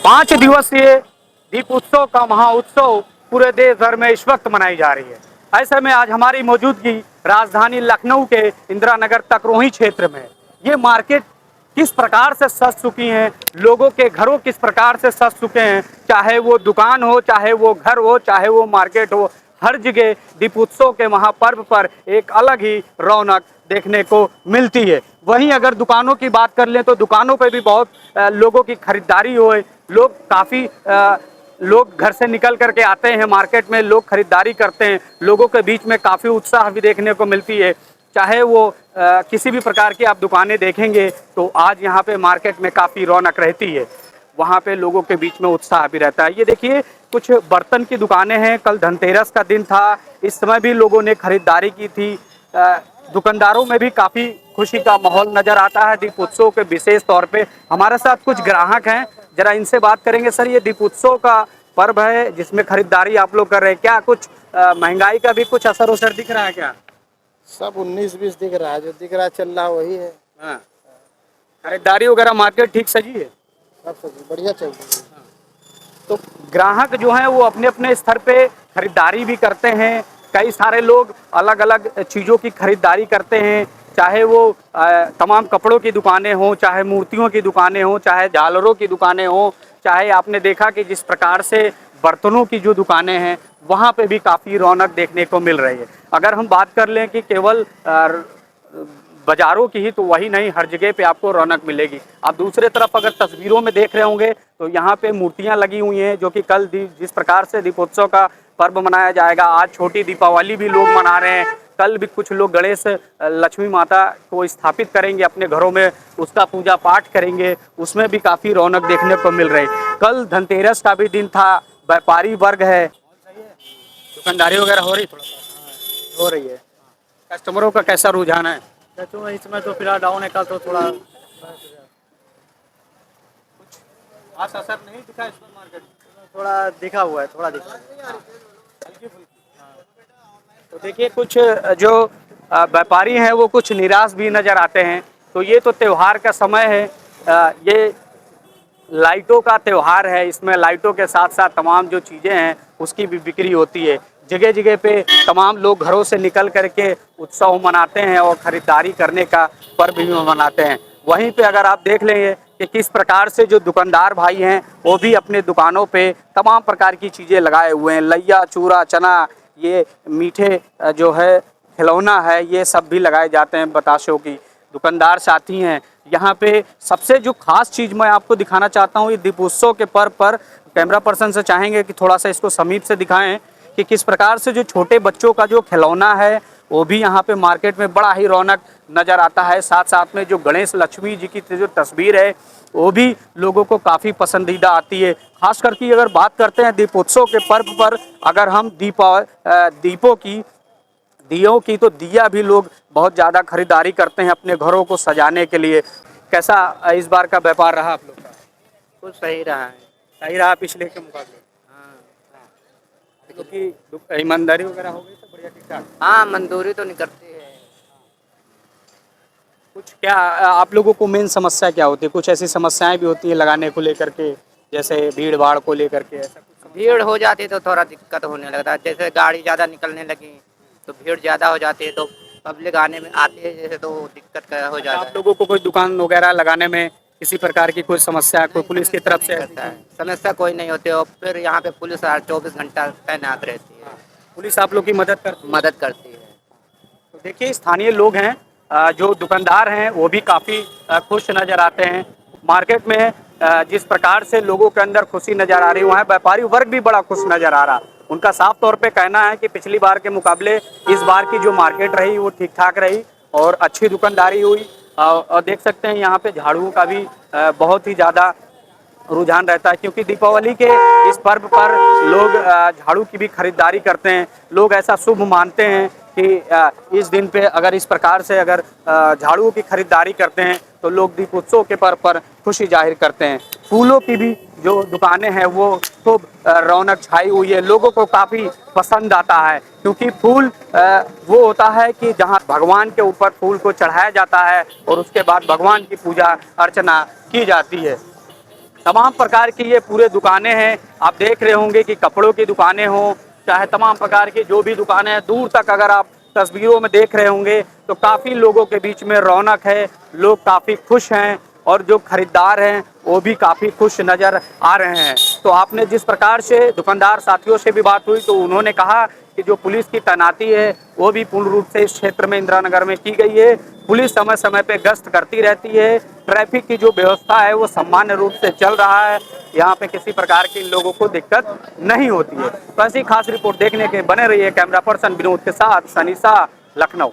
5 दिवसीय दीप उत्सव का महाउत्सव पूरे देश भर में इस वक्त मनाई जा रही है। ऐसे में आज हमारी मौजूदगी राजधानी लखनऊ के इंदिरा नगर तकरोही क्षेत्र में। ये मार्केट किस प्रकार से सज चुकी हैं, लोगों के घरों किस प्रकार से सज चुके हैं, चाहे वो दुकान हो, चाहे वो घर हो, चाहे वो मार्केट हो, हर जगह दीपोत्सव के महापर्व पर एक अलग ही रौनक देखने को मिलती है। वहीं अगर दुकानों की बात कर लें तो दुकानों पर भी बहुत लोगों की खरीदारी हो, लोग काफ़ी लोग घर से निकल करके आते हैं मार्केट में, लोग खरीदारी करते हैं, लोगों के बीच में काफ़ी उत्साह भी देखने को मिलती है। चाहे वो किसी भी प्रकार की आप दुकानें देखेंगे तो आज यहाँ पे मार्केट में काफ़ी रौनक रहती है, वहाँ पे लोगों के बीच में उत्साह भी रहता है। ये देखिए कुछ बर्तन की दुकानें हैं, कल धनतेरस का दिन था, इस समय भी लोगों ने खरीदारी की थी। दुकानदारों में भी काफ़ी खुशी का माहौल नज़र आता है दीपोत्सव के विशेष तौर पे। हमारे साथ कुछ ग्राहक हैं, जरा इनसे बात करेंगे। सर, ये दीपोत्सव का पर्व है जिसमें खरीदारी आप लोग कर रहे हैं, क्या कुछ महंगाई का भी कुछ असर वसर दिख रहा है क्या? सब 19-20 दिख रहा है, जो दिख रहा है चल रहा वही है। हाँ, खरीदारी वगैरह मार्केट ठीक सजी है, सब सही बढ़िया चल रही है। तो ग्राहक जो हैं वो अपने अपने स्तर पे खरीदारी भी करते हैं। कई सारे लोग अलग अलग चीज़ों की खरीदारी करते हैं, चाहे वो तमाम कपड़ों की दुकानें हों, चाहे मूर्तियों की दुकानें हों, चाहे झालरों की दुकानें हों, चाहे आपने देखा कि जिस प्रकार से बर्तनों की जो दुकानें हैं वहाँ पे भी काफ़ी रौनक देखने को मिल रही है। अगर हम बात कर लें कि केवल बाज़ारों की ही, तो वही नहीं, हर जगह पे आपको रौनक मिलेगी। आप दूसरे तरफ अगर तस्वीरों में देख रहे होंगे तो यहाँ पे मूर्तियाँ लगी हुई हैं, जो कि कल जिस प्रकार से दीपोत्सव का पर्व मनाया जाएगा, आज छोटी दीपावली भी लोग मना रहे हैं, कल भी कुछ लोग गणेश लक्ष्मी माता को स्थापित करेंगे अपने घरों में, उसका पूजा पाठ करेंगे, उसमें भी काफ़ी रौनक देखने को मिल रही है। कल धनतेरस का भी दिन था, व्यापारी वर्ग है, दुकानदारी वगैरह हो रही, थोड़ा हो रही है। कस्टमरों का कैसा रुझान है? इसमें तो फिलहाल डाउन है, कल तो थोड़ा खास असर नहीं दिखा इस पर मार्केट में? थोड़ा दिखा हुआ है, थोड़ा दिखा है। हल्की फुल्की। तो देखिए कुछ जो व्यापारी हैं वो कुछ निराश भी नज़र आते हैं। तो ये तो त्यौहार का समय है, ये लाइटों का त्यौहार है, इसमें लाइटों के साथ साथ तमाम जो चीज़ें हैं उसकी भी बिक्री होती है। जगह जगह पे तमाम लोग घरों से निकल करके उत्सव मनाते हैं और ख़रीदारी करने का पर्व भी मनाते हैं। वहीं पे अगर आप देख लेंगे कि किस प्रकार से जो दुकानदार भाई हैं वो भी अपने दुकानों पे तमाम प्रकार की चीज़ें लगाए हुए हैं, लैया, चूरा, चना, ये मीठे जो है खिलौना है, ये सब भी लगाए जाते हैं। बताशों की दुकानदार साथी हैं यहाँ पे। सबसे जो खास चीज़ मैं आपको दिखाना चाहता हूँ, ये दीपोत्सव के पर्व पर कैमरा पर्सन से चाहेंगे कि थोड़ा सा इसको समीप से दिखाएं कि किस प्रकार से जो छोटे बच्चों का जो खिलौना है वो भी यहाँ पे मार्केट में बड़ा ही रौनक नज़र आता है। साथ साथ में जो गणेश लक्ष्मी जी की जो तस्वीर है वो भी लोगों को काफ़ी पसंदीदा आती है। खास करके अगर बात करते हैं दीपोत्सव के पर्व पर, अगर हम दियों की तो दिया भी लोग बहुत ज़्यादा खरीदारी करते हैं अपने घरों को सजाने के लिए। कैसा इस बार का व्यापार रहा आप लोग का? कुछ सही रहा है। सही रहा पिछले के मुकाबले? क्योंकि ईमानदारी वगैरह हो गई तो बढ़िया ठीक ठाक। हाँ, मंजूरी तो नहीं करती है। कुछ क्या आप लोगों को मेन समस्या क्या होती है? कुछ ऐसी समस्याएं भी होती है लगाने को लेकर के, जैसे भीड़ भाड़ को लेकर के, ऐसा कुछ? भीड़ हो जाती है तो थोड़ा दिक्कत होने लगता है, जैसे गाड़ी ज़्यादा निकलने लगी तो भीड़ ज़्यादा हो जाती है, तो पब्लिक आने में आती है जैसे, तो दिक्कत हो जाता आप है। लोगों को कोई दुकान वगैरह लगाने में किसी प्रकार की कोई समस्या, कोई पुलिस की तरफ से? करता है, समस्या कोई नहीं होती। और फिर यहाँ पे पुलिस 24 घंटा तैनात रहती है, पुलिस आप लोग की मदद करती है। तो देखिए स्थानीय लोग हैं, जो दुकानदार हैं वो भी काफ़ी खुश नज़र आते हैं। मार्केट में जिस प्रकार से लोगों के अंदर खुशी नज़र आ रही है, वहाँ व्यापारी वर्ग भी बड़ा खुश नज़र आ रहा। उनका साफ तौर पे कहना है कि पिछली बार के मुकाबले इस बार की जो मार्केट रही वो ठीक ठाक रही और अच्छी दुकानदारी हुई। और देख सकते हैं यहाँ पे झाड़ुओं का भी बहुत ही ज़्यादा रुझान रहता है, क्योंकि दीपावली के इस पर्व पर लोग झाड़ू की भी खरीदारी करते हैं। लोग ऐसा शुभ मानते हैं कि इस दिन पे अगर इस प्रकार से अगर झाड़ुओं की खरीदारी करते हैं तो लोग दीपोत्सव के पर्व पर खुशी जाहिर करते हैं। फूलों की भी जो दुकानें हैं वो खूब रौनक छाई हुई है, लोगों को काफ़ी पसंद आता है, क्योंकि फूल वो होता है कि जहाँ भगवान के ऊपर फूल को चढ़ाया जाता है और उसके बाद भगवान की पूजा अर्चना की जाती है। तमाम प्रकार की ये पूरे दुकानें हैं। आप देख रहे होंगे कि कपड़ों की दुकानें हों, चाहे तमाम प्रकार की जो भी दुकानें हैं, दूर तक अगर आप तस्वीरों में देख रहे होंगे तो काफ़ी लोगों के बीच में रौनक है, लोग काफ़ी खुश हैं और जो खरीदार हैं वो भी काफ़ी खुश नज़र आ रहे हैं। तो आपने जिस प्रकार से दुकानदार साथियों से भी बात हुई तो उन्होंने कहा कि जो पुलिस की तैनाती है वो भी पूर्ण रूप से इस क्षेत्र में इंदिरा नगर में की गई है। पुलिस समय समय पे गश्त करती रहती है, ट्रैफिक की जो व्यवस्था है वो सामान्य रूप से चल रहा है, यहाँ पे किसी प्रकार की लोगों को दिक्कत नहीं होती है। तो ऐसी खास रिपोर्ट देखने के बने रहिए। कैमरा पर्सन विनोद के साथ सनीसा, लखनऊ।